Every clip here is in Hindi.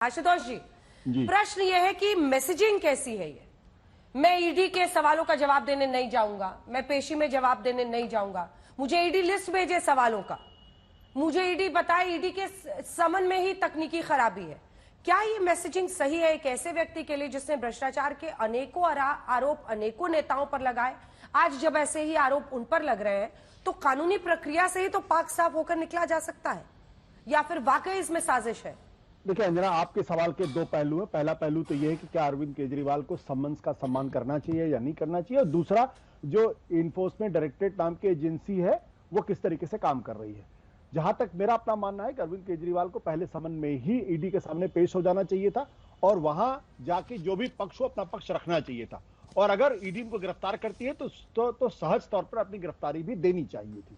आशुतोष जी, प्रश्न यह है कि मैसेजिंग कैसी है ये। मैं ईडी के सवालों का जवाब देने नहीं जाऊंगा, मैं पेशी में जवाब देने नहीं जाऊंगा, मुझे ईडी लिस्ट भेजे सवालों का, मुझे ईडी बताए ईडी के समन में ही तकनीकी खराबी है। क्या ये मैसेजिंग सही है एक ऐसे व्यक्ति के लिए जिसने भ्रष्टाचार के अनेकों आरोप अनेकों नेताओं पर लगाए? आज जब ऐसे ही आरोप उन पर लग रहे हैं तो कानूनी प्रक्रिया से ही तो पाक साफ होकर निकला जा सकता है, या फिर वाकई इसमें साजिश है? देखिए अंजना, आपके सवाल के दो पहलू हैं। पहला पहलू तो यह है कि क्या अरविंद केजरीवाल को सम्मन्स का सम्मान करना चाहिए या नहीं करना चाहिए, और दूसरा जो इन्फोर्समेंट डायरेक्टरेट नाम की एजेंसी है वो किस तरीके से काम कर रही है। जहां तक मेरा अपना मानना है कि अरविंद केजरीवाल को पहले समन में ही ईडी के सामने पेश हो जाना चाहिए था और वहां जाके जो भी पक्ष हो अपना पक्ष रखना चाहिए था, और अगर ईडी को गिरफ्तार करती है तो सहज तौर पर अपनी गिरफ्तारी भी देनी चाहिए थी।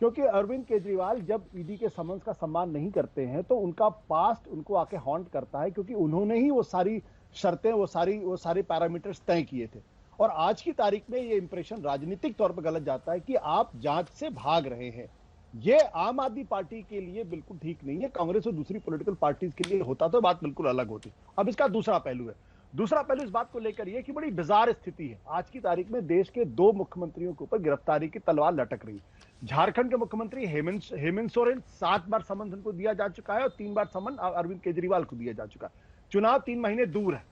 क्योंकि अरविंद केजरीवाल जब ईडी के समन्स का सम्मान नहीं करते हैं तो उनका पास्ट उनको आके हॉन्ट करता है, क्योंकि उन्होंने ही वो सारी शर्तें वो सारे पैरामीटर्स तय किए थे। और आज की तारीख में ये इंप्रेशन राजनीतिक तौर पर गलत जाता है कि आप जांच से भाग रहे हैं। ये आम आदमी पार्टी के लिए बिल्कुल ठीक नहीं है, कांग्रेस और दूसरी पॉलिटिकल पार्टीज के लिए होता तो बात बिल्कुल अलग होती। अब इसका दूसरा पहलू है। दूसरा पहलू इस बात को लेकर यह कि बड़ी बिजार स्थिति है। आज की तारीख में देश के दो मुख्यमंत्रियों के ऊपर गिरफ्तारी की तलवार लटक रही है। झारखंड के मुख्यमंत्री हेमंत सोरेन 7 बार समन उनको दिया जा चुका है और 3 बार समन अरविंद केजरीवाल को दिया जा चुका है। चुनाव 3 महीने दूर है।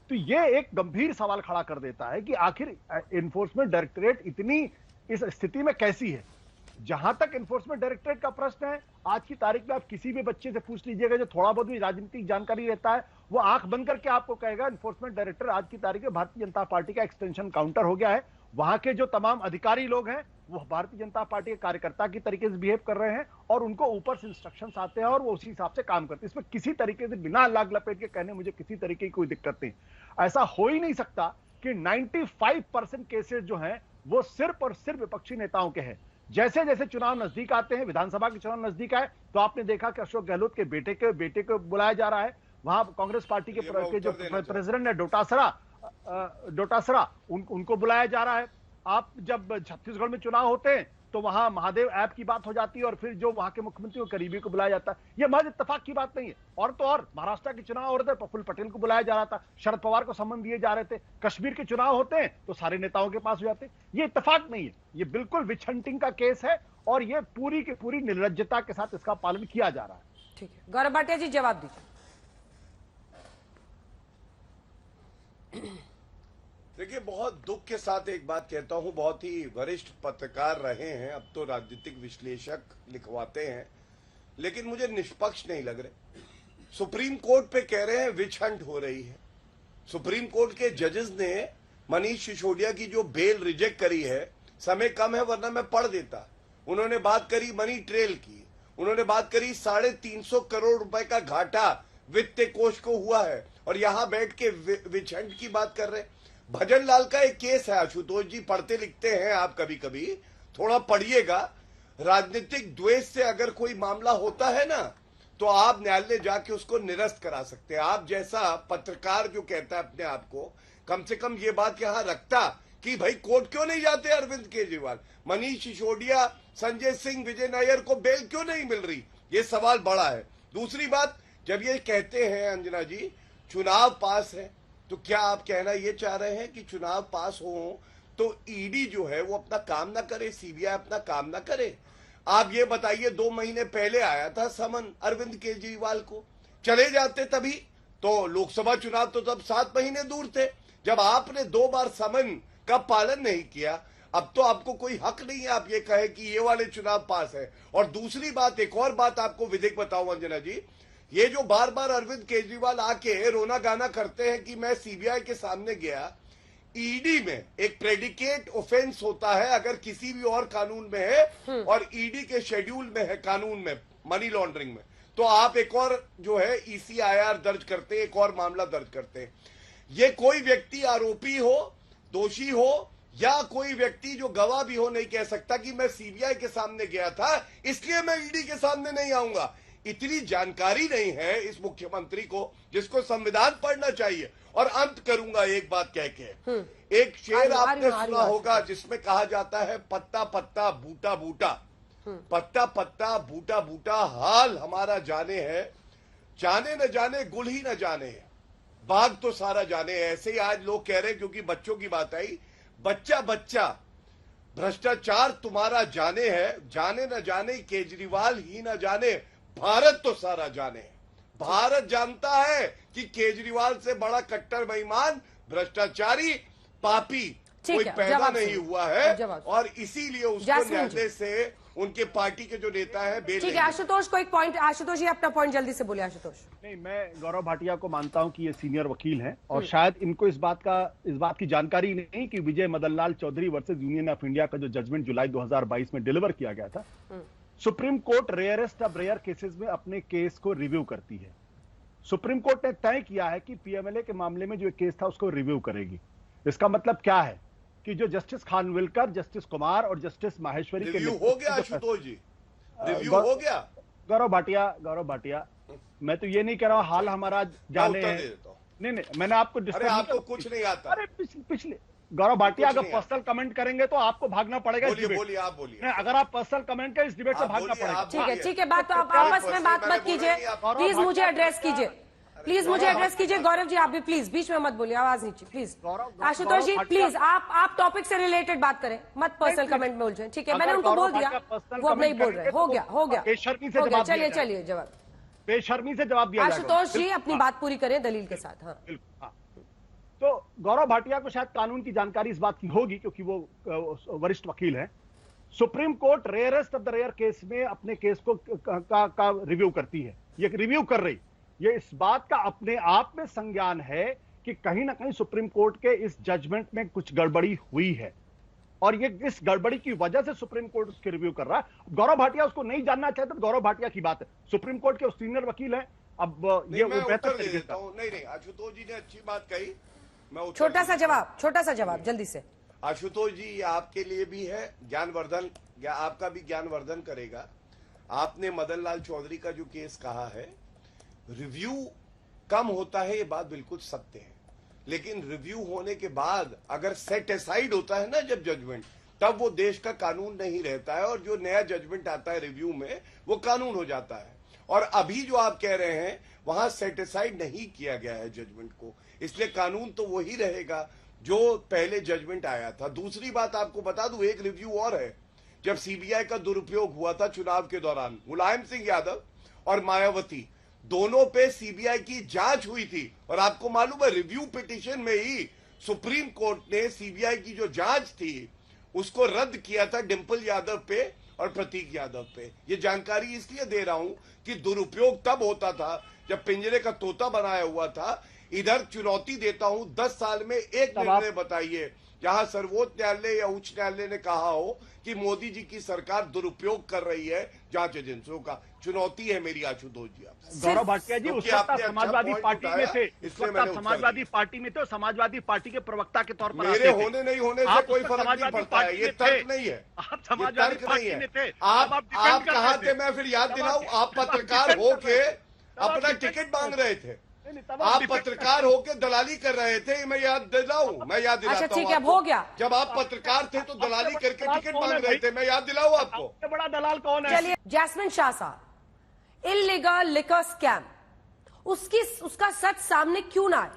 तो यह एक गंभीर सवाल खड़ा कर देता है कि आखिर एनफोर्समेंट डायरेक्टरेट इतनी इस स्थिति में कैसी है। जहां तक एनफोर्समेंट डायरेक्टरेट का प्रश्न है, आज की तारीख में आप किसी भी बच्चे से पूछ लीजिएगा जो थोड़ा बहुत भी राजनीतिक जानकारी रहता है, वो आंख बंद करके आपको कहेगा एनफोर्समेंट डायरेक्टर आज की तारीख में भारतीय जनता पार्टी का एक्सटेंशन काउंटर हो गया है। वहां के जो तमाम अधिकारी लोग हैं वो भारतीय जनता पार्टी के कार्यकर्ता की तरीके से बिहेव कर रहे हैं और उनको ऊपर से इंस्ट्रक्शंस आते हैं और वो उसी हिसाब से काम करते हैं। इसमें किसी तरीके से बिना लाग लपेट के कहने मुझे किसी तरीके की कोई दिक्कत नहीं। ऐसा हो ही नहीं सकता कि 95% केसेस जो हैं वो सिर्फ और सिर्फ विपक्षी नेताओं के हैं। जैसे जैसे चुनाव नजदीक आते हैं, विधानसभा के चुनाव नजदीक आए तो आपने देखा कि अशोक गहलोत के बेटे को बुलाया जा रहा है। वहां कांग्रेस पार्टी के जो प्रेसिडेंट है डोटासरा उनको बुलाया जा रहा है। आप जब छत्तीसगढ़ में चुनाव होते हैं तो वहां महादेव ऐप की बात हो जाती है और फिर जो वहां के मुख्यमंत्री करीबी को बुलाया जाता है। यह महज इत्तेफाक की बात नहीं है। और तो और महाराष्ट्र के चुनाव हो रहे थे, प्रफुल्ल पटेल को बुलाया जा रहा था, शरद पवार को सम्मन दिए जा रहे थे। कश्मीर के चुनाव होते हैं तो सारे नेताओं के पास हो जाते हैं। ये इत्तेफाक नहीं है, ये बिल्कुल विच हंटिंग का केस है और ये पूरी की पूरी निर्लज्जता के साथ इसका पालन किया जा रहा है। ठीक है, गौरव भाटिया जी जवाब दीजिए। देखिए, बहुत दुख के साथ एक बात कहता हूं, बहुत ही वरिष्ठ पत्रकार रहे हैं, अब तो राजनीतिक विश्लेषक लिखवाते हैं, लेकिन मुझे निष्पक्ष नहीं लग रहे। सुप्रीम कोर्ट पे कह रहे हैं विच हंट हो रही है। सुप्रीम कोर्ट के जजेस ने मनीष सिसोदिया की जो बेल रिजेक्ट करी है, समय कम है वरना मैं पढ़ देता। उन्होंने बात करी मनी ट्रेल की, उन्होंने बात करी 350 करोड़ रुपए का घाटा वित्त कोष को हुआ है, और यहां बैठ के विच हंट की बात कर रहे हैं। भजन लाल का एक केस है, आशुतोष जी पढ़ते लिखते हैं आप, कभी कभी थोड़ा पढ़िएगा। राजनीतिक द्वेष से अगर कोई मामला होता है ना तो आप न्यायालय जाके उसको निरस्त करा सकते हैं। आप जैसा पत्रकार जो कहता है अपने आप को, कम से कम ये बात यहां रखता कि भाई कोर्ट क्यों नहीं जाते अरविंद केजरीवाल, मनीष सिसोदिया, संजय सिंह, विजय नायर को बेल क्यों नहीं मिल रही, ये सवाल बड़ा है। दूसरी बात, जब ये कहते हैं अंजना जी चुनाव पास है, तो क्या आप कहना ये चाह रहे हैं कि चुनाव पास हो तो ईडी जो है वो अपना काम ना करे, सीबीआई अपना काम ना करे? आप ये बताइए, 2 महीने पहले आया था समन अरविंद केजरीवाल को, चले जाते तभी तो लोकसभा चुनाव तो तब 7 महीने दूर थे। जब आपने 2 बार समन का पालन नहीं किया, अब तो आपको कोई हक नहीं है आप ये कहे कि ये वाले चुनाव पास है। और दूसरी बात, एक और बात आपको विधिक बताऊं अंजना जी, ये जो बार बार अरविंद केजरीवाल आके रोना गाना करते हैं कि मैं सीबीआई के सामने गया, ईडी में एक प्रेडिकेट ऑफेंस होता है अगर किसी भी और कानून में है और ईडी के शेड्यूल में है कानून में, मनी लॉन्ड्रिंग में, तो आप एक और जो है ECIR दर्ज करते हैं, एक और मामला दर्ज करते हैं। ये कोई व्यक्ति आरोपी हो, दोषी हो, या कोई व्यक्ति जो गवाह भी हो नहीं कह सकता कि मैं सीबीआई के सामने गया था इसलिए मैं ईडी के सामने नहीं आऊंगा। इतनी जानकारी नहीं है इस मुख्यमंत्री को, जिसको संविधान पढ़ना चाहिए। और अंत करूंगा एक बात कह के, एक शेर आपने सुना होगा जिसमें कहा जाता है पत्ता पत्ता बूटा बूटा, पत्ता पत्ता बूटा बूटा हाल हमारा जाने है, जाने न जाने गुल ही न जाने, बाग तो सारा जाने। ऐसे ही आज लोग कह रहे हैं, क्योंकि बच्चों की बात आई, बच्चा बच्चा भ्रष्टाचार तुम्हारा जाने है, जाने न जाने केजरीवाल ही न जाने, भारत तो सारा जाने। भारत जानता है कि केजरीवाल से बड़ा कट्टर बेईमान, भ्रष्टाचारी, पापी कोई पैदा नहीं हुआ है, और इसीलिए उसको न्यायालय से उनके पार्टी के जो नेता है बेल। ठीक है आशुतोष को एक पॉइंट, आशुतोष जी अपना पॉइंट जल्दी से बोले। आशुतोष नहीं, मैं गौरव भाटिया को मानता हूं कि ये सीनियर वकील हैं और शायद इनको इस बात की जानकारी नहीं कि Vijay Madan Lal Chaudhary versus union of India का जो जजमेंट जुलाई 2022 में डिलीवर किया गया था, Supreme Court rarest of rare cases में अपने केस को रिव्यू करती है। सुप्रीम कोर्ट ने तय किया है कि पीएमएलए के मामले में जो केस था उसको रिव्यू करेगी। इसका मतलब क्या है कि जो जस्टिस खानविलकर, जस्टिस कुमार और जस्टिस माहेश्वरी के रिव्यू हो गया आशुतोष जी, रिव्यू हो गया। गौरव भाटिया, मैं तो ये नहीं कह रहा हूं हाल हमारा जाने हैं। नहीं, मैंने आपको आपको कुछ नहीं आता। अरे पिछले गौरव भाटिया अगर पर्सनल कमेंट करेंगे तो आपको भागना पड़ेगा। बोलिए आप बोलिए। अगर आप पर्सनल कमेंट करें इस डिबेट से भागना पड़ेगा। ठीक है, बात तो आप आपस में बात मत कीजिए, प्लीज मुझे एड्रेस कीजिए, प्लीज मुझे एड्रेस कीजिए। गौरव जी आप भी प्लीज बीच में मत बोलिए, आवाज नीचे प्लीज। आशुतोष जी प्लीज आप टॉपिक से रिलेटेड बात करें, मत पर्सनल कमेंट में उलझे। ठीक है, मैंने उनको बोल दिया, वो अब नहीं बोल रहे। हो गया, चलिए जवाब बेशर्मी से जवाब दिया। आशुतोष जी अपनी बात पूरी करें दलील के साथ। हाँ, तो गौरव भाटिया को शायद कानून की जानकारी इस बात की होगी क्योंकि वो वरिष्ठ वकील हैं। Supreme Court rarest of the rare case में अपने केस को का रिव्यू करती है। ये रिव्यू कर रही, ये इस बात का अपने आप में संज्ञान है कि कहीं ना कहीं सुप्रीम कोर्ट के इस जजमेंट में कुछ गड़बड़ी हुई है और ये इस गड़बड़ी की वजह से सुप्रीम कोर्ट उसके रिव्यू कर रहा है। गौरव भाटिया उसको नहीं जानना चाहते तो गौरव भाटिया की बात है, सुप्रीम कोर्ट के सीनियर वकील हैं। अब ये बेहतर तरीके से नहीं, आशुतोष जी ने अच्छी बात कही। मैं छोटा सा जवाब जल्दी से। आशुतोष जी, ये आपके लिए भी है ज्ञानवर्धन, या आपका भी ज्ञानवर्धन करेगा। आपने मदन लाल चौधरी का जो केस कहा है, रिव्यू कम होता है, ये बात बिल्कुल सत्य है, लेकिन रिव्यू होने के बाद अगर सेट असाइड होता है ना जब जजमेंट, तब वो देश का कानून नहीं रहता है, और जो नया जजमेंट आता है रिव्यू में वो कानून हो जाता है। और अभी जो आप कह रहे हैं वहां सेट असाइड नहीं किया गया है जजमेंट को, इसलिए कानून तो वही रहेगा जो पहले जजमेंट आया था। दूसरी बात आपको बता दूं, एक रिव्यू और है। जब सीबीआई का दुरुपयोग हुआ था चुनाव के दौरान, मुलायम सिंह यादव और मायावती दोनों पे सीबीआई की जांच हुई थी, और आपको मालूम है रिव्यू पिटीशन में ही सुप्रीम कोर्ट ने सीबीआई की जो जांच थी उसको रद्द किया था डिंपल यादव पे और प्रतीक यादव पे। ये जानकारी इसलिए दे रहा हूं कि दुरुपयोग तब होता था जब पिंजरे का तोता बनाया हुआ था। इधर चुनौती देता हूं, 10 साल में एक निर्णय बताइए जहां सर्वोच्च न्यायालय या उच्च न्यायालय ने कहा हो कि मोदी जी की सरकार दुरुपयोग कर रही है जांच एजेंसियों का। चुनौती है मेरी आशुतोष जी आपसे। गौरव भाटिया जी उस वक्त समाजवादी पार्टी में थे, समाजवादी पार्टी में थे, समाजवादी पार्टी के प्रवक्ता के तौर पर मेरे होने नहीं होने से कोई फर्क नहीं पड़ता है, ये तर्क नहीं है, आप समाजवादी पार्टी में थे। आप कहां थे मैं फिर याद दिलाऊं? आप पत्रकार होके अपना टिकट मांग रहे थे, आप पत्रकार होकर दलाली कर रहे थे, मैं याद दिलाऊं, मैं याद दिलाता हूं। अच्छा ठीक है, अब हो गया। जब आप पत्रकार थे तो दलाली करके टिकट मांग रहे थे, मैं याद दिलाऊं आपको। बड़ा दलाल कौन है? चलिए, जैस्मिन शाह साहब, इल्लीगल लिकर स्कैम, उसका सच सामने क्यों ना आए?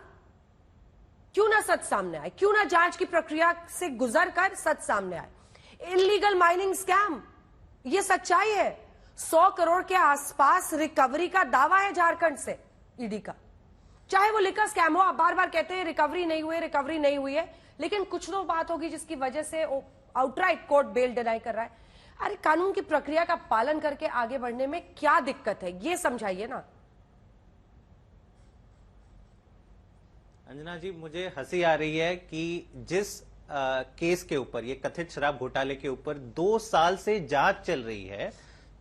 क्यों ना सच सामने आए? क्यों ना जांच की प्रक्रिया से गुजर कर सच सामने आए? इल्लीगल माइनिंग स्कैम, ये सच्चाई है। 100 करोड़ के आसपास रिकवरी का दावा है झारखंड से ईडी का। चाहे वो लिकर स्कैम हो, आप बार बार कहते हैं रिकवरी नहीं हुई है, लेकिन कुछ तो बात होगी जिसकी वजह से आउटराइट कोर्ट बेल डिनाई कर रहा है। अरे कानून की प्रक्रिया का पालन करके आगे बढ़ने में क्या दिक्कत है, ये समझाइए ना। अंजना जी, मुझे हंसी आ रही है कि जिस केस के ऊपर, ये कथित शराब घोटाले के ऊपर 2 साल से जांच चल रही है,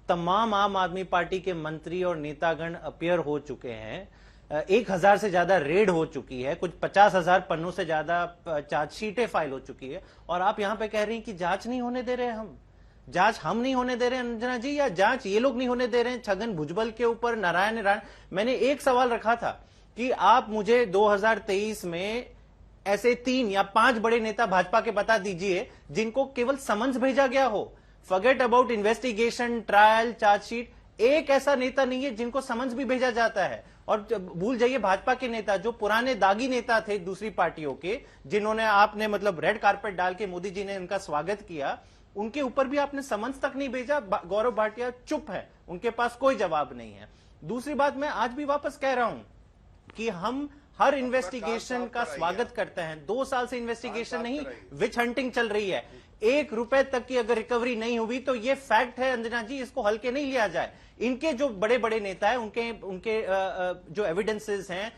तमाम आम आदमी पार्टी के मंत्री और नेतागण अपीयर हो चुके हैं, 1000 से ज्यादा रेड हो चुकी है, कुछ 50,000 पन्नों से ज्यादा चार्जशीटें फाइल हो चुकी है, और आप यहां पे कह रही हैं कि जांच नहीं होने दे रहे हैं। जांच हम नहीं होने दे रहे हैं अंजना जी, या जांच ये लोग नहीं होने दे रहे हैं छगन भुजबल के ऊपर, नारायण? मैंने एक सवाल रखा था कि आप मुझे 2023 में ऐसे 3 या 5 बड़े नेता भाजपा के बता दीजिए जिनको केवल समन्स भेजा गया हो। Forget about investigation, trial, chargesheet, एक ऐसा नेता नहीं है जिनको समन्स भी भेजा जाता है। और भूल जाइए भाजपा के नेता जो पुराने दागी नेता थे दूसरी पार्टियों के, जिन्होंने आपने मतलब रेड कारपेट डाल के मोदी जी ने इनका स्वागत किया, उनके ऊपर भी आपने समन्स तक नहीं भेजा। गौरव भाटिया चुप है, उनके पास कोई जवाब नहीं है। दूसरी बात, मैं आज भी वापस कह रहा हूं कि हम हर इन्वेस्टिगेशन का स्वागत करते हैं। 2 साल से इन्वेस्टिगेशन नहीं, विच हंटिंग चल रही है। 1 रुपए तक की अगर रिकवरी नहीं हुई तो ये फैक्ट है अंजना जी, इसको हल्के नहीं लिया जाए। इनके जो बड़े बड़े नेता है उनके जो एविडेंसेस हैं,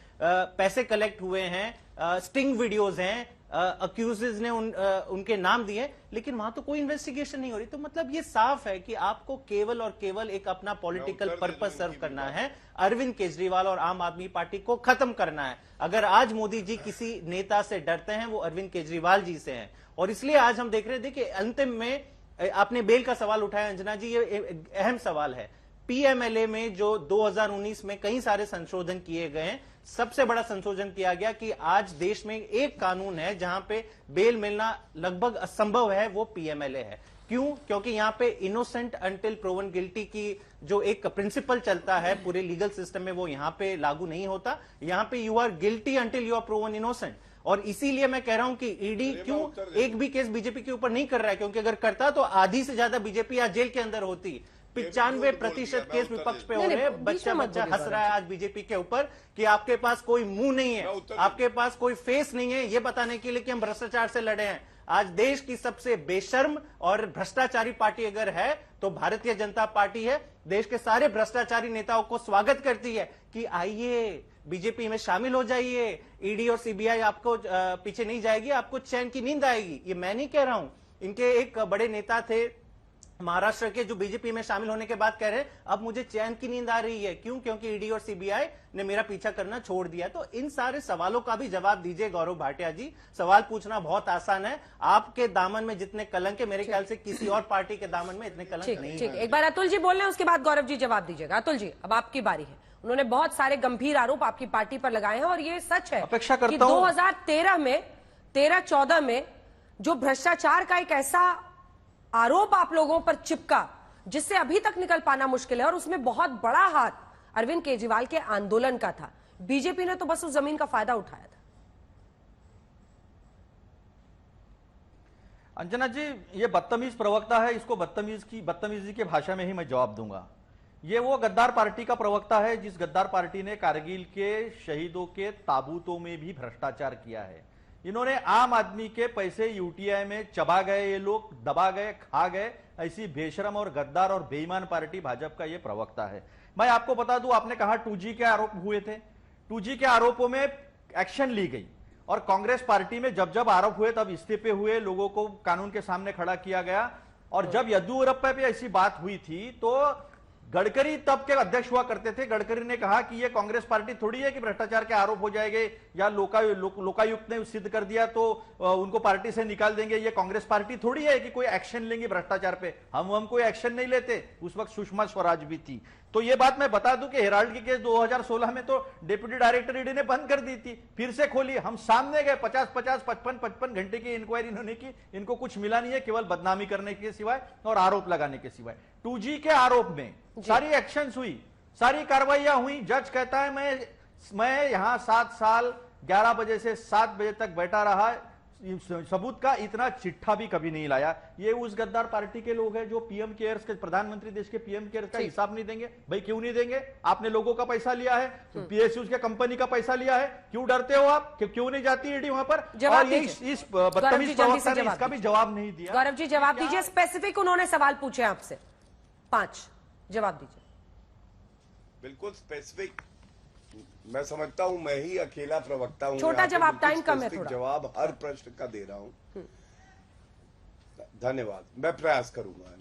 पैसे कलेक्ट हुए हैं, स्टिंग वीडियोस हैं, अक्यूजेस ने उनके नाम दिए, लेकिन वहां तो कोई इन्वेस्टिगेशन नहीं हो रही। तो मतलब ये साफ है कि आपको केवल और केवल एक अपना पॉलिटिकल पर्पस सर्व करना है, अरविंद केजरीवाल और आम आदमी पार्टी को खत्म करना है। अगर आज मोदी जी किसी नेता से डरते हैं वो अरविंद केजरीवाल जी से हैं, और इसलिए आज हम देख रहे थे कि अंतिम में आपने बेल का सवाल उठाया अंजना जी, ये अहम सवाल है। पीएमएलए में जो 2019 में कई सारे संशोधन किए गए हैं, सबसे बड़ा संशोधन किया गया कि आज देश में एक कानून है जहां पे बेल मिलना लगभग असंभव है, वो पीएमएलए है। क्यों? क्योंकि यहां पे इनोसेंट अंटिल प्रूवन गिल्टी की जो एक प्रिंसिपल चलता है पूरे लीगल सिस्टम में, वो यहां पे लागू नहीं होता। यहां पे you are guilty until you are proven innocent. और इसीलिए मैं कह रहा हूं कि ईडी क्यों एक भी केस बीजेपी के ऊपर नहीं कर रहा है, क्योंकि अगर करता तो आधी से ज्यादा बीजेपी आज जेल के अंदर होती। 95% केस विपक्ष पे हो रहे हैं। बच्चा हंस रहा है आज बीजेपी के ऊपर कि आपके पास कोई मुंह नहीं है, आपके पास कोई फेस नहीं है, ये बताने के लिए कि हम भ्रष्टाचार से लड़े हैं। आज देश की सबसे बेशर्म और भ्रष्टाचारी पार्टी अगर है तो भारतीय जनता पार्टी है। देश के सारे भ्रष्टाचारी नेताओं को स्वागत करती है कि आइए बीजेपी में शामिल हो जाइए, ईडी और सीबीआई आपको पीछे नहीं जाएगी, आपको चैन की नींद आएगी। ये मैं नहीं कह रहा हूं, इनके एक बड़े नेता थे महाराष्ट्र के जो बीजेपी में शामिल होने के बाद कह रहे हैं अब मुझे चैन की नींद आ रही है। क्यों? क्योंकि ईडी और सीबीआई ने मेरा पीछा करना छोड़ दिया। तो इन सारे सवालों का भी जवाब दीजिए गौरव भाटिया जी। सवाल पूछना बहुत आसान है, आपके दामन में जितने कलंक है मेरे ख्याल से किसी और पार्टी के दामन में इतने कलंक नहीं है। एक बार अतुल जी बोल रहे हैं, उसके बाद गौरव जी जवाब दीजिएगा। अतुल जी, अब आपकी बारी है। उन्होंने बहुत सारे गंभीर आरोप आपकी पार्टी पर लगाए हैं और ये सच है अपेक्षा कि करता हूं 2013-14 में जो भ्रष्टाचार का एक ऐसा आरोप आप लोगों पर चिपका जिससे अभी तक निकल पाना मुश्किल है, और उसमें बहुत बड़ा हाथ अरविंद केजरीवाल के आंदोलन का था। बीजेपी ने तो बस उस जमीन का फायदा उठाया था। अंजना जी, ये बदतमीज प्रवक्ता है, इसको बदतमीजी की भाषा में ही मैं जवाब दूंगा। ये वो गद्दार पार्टी का प्रवक्ता है जिस गद्दार पार्टी ने कारगिल के शहीदों के ताबूतों में भी भ्रष्टाचार किया है। इन्होंने आम आदमी के पैसे यूटीआई में चबा गए, ये लोग दबा गए, खा गए। ऐसी बेशरम और गद्दार और बेईमान पार्टी भाजपा का ये प्रवक्ता है। मैं आपको बता दूं, आपने कहा 2G के आरोप हुए थे, 2G के आरोपों में एक्शन ली गई और कांग्रेस पार्टी में जब जब आरोप हुए तब इस्तीफे हुए, लोगों को कानून के सामने खड़ा किया गया। और जब येदियुरप्पा पे ऐसी बात हुई थी तो गडकरी तब के अध्यक्ष हुआ करते थे। गडकरी ने कहा कि ये कांग्रेस पार्टी थोड़ी है कि भ्रष्टाचार के आरोप हो जाएंगे या लोकायुक्त ने सिद्ध कर दिया तो उनको पार्टी से निकाल देंगे। ये कांग्रेस पार्टी थोड़ी है कि कोई एक्शन लेंगे भ्रष्टाचार पे। हम कोई एक्शन नहीं लेते। उस वक्त सुषमा स्वराज भी थी। तो ये बात मैं बता दूं कि हेराल्ड की केस 2016 में तो डिप्टी डायरेक्टर ईडी ने बंद कर दी थी, फिर से खोली। हम सामने गए, 55 घंटे की इंक्वायरी इन्होंने की। इनको कुछ मिला नहीं है केवल बदनामी करने के सिवाय और आरोप लगाने के सिवाय। 2G के आरोप में सारी एक्शंस हुई, सारी कार्रवाइयां हुई। जज कहता है मैं यहां 7 साल 11 बजे से 7 बजे तक बैठा रहा, सबूत का इतना चिट्ठा भी कभी नहीं लाया। ये उस गद्दार पार्टी के लोग हैं जो पीएम केयर्स के प्रधानमंत्री देश के पीएम केयर्स का हिसाब नहीं देंगे। भाई क्यों नहीं देंगे? आपने लोगों का पैसा लिया है, पीएसयू के कंपनी का पैसा लिया है, क्यों डरते हो आप? क्यों नहीं जाती ईडी वहां पर? और ये इस बदतमीज प्रवक्ता ने इसका भी जवाब नहीं दिया। गौरव जी जवाब दीजिए। स्पेसिफिक उन्होंने सवाल पूछे आपसे 5, जवाब दीजिए। बिल्कुल स्पेसिफिक। मैं समझता हूं मैं ही अकेला प्रवक्ता हूं, छोटा जवाब, टाइम कम है थोड़ा। जवाब हर प्रश्न का दे रहा हूं। धन्यवाद, मैं प्रयास करूंगा।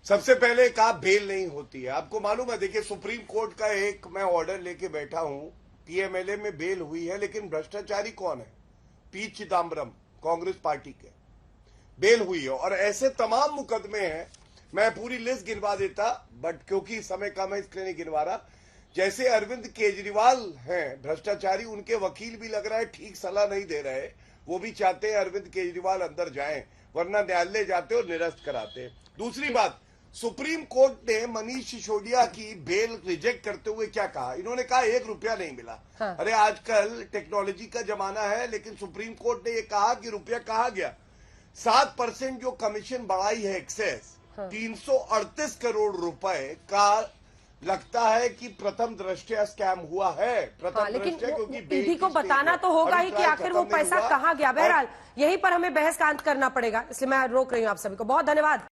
सबसे पहले एक आप बेल नहीं होती है, आपको मालूम है। देखिए, सुप्रीम कोर्ट का एक मैं ऑर्डर लेके बैठा हूं, पीएमएलए में बेल हुई है, लेकिन भ्रष्टाचारी कौन है? पी चिदम्बरम, कांग्रेस पार्टी के, बेल हुई है। और ऐसे तमाम मुकदमे हैं, मैं पूरी लिस्ट गिनवा देता, बट क्योंकि समय कम है इसलिए नहीं गिनवा रहा। जैसे अरविंद केजरीवाल हैं भ्रष्टाचारी, उनके वकील भी लग रहा है ठीक सलाह नहीं दे रहे। वो भी चाहते हैं अरविंद केजरीवाल अंदर जाएं, वरना न्यायालय जाते और निरस्त कराते। दूसरी बात, सुप्रीम कोर्ट ने मनीष सिसोदिया की बेल रिजेक्ट करते हुए क्या कहा? इन्होंने कहा 1 रुपया नहीं मिला। हाँ। अरे आजकल टेक्नोलॉजी का जमाना है, लेकिन सुप्रीम कोर्ट ने ये कहा कि रुपया कहाँ गया? 7% जो कमीशन बढ़ाई है एक्सेस, 338 करोड़ रुपए का लगता है कि प्रथम दृष्टया स्कैम हुआ है। हाँ, लेकिन दृष्टया क्योंकि ईडी को बताना तो होगा ही कि आखिर वो पैसा कहाँ गया। बहरहाल यहीं पर हमें बहस का अंत करना पड़ेगा, इसलिए मैं रोक रही हूँ आप सभी को। बहुत धन्यवाद।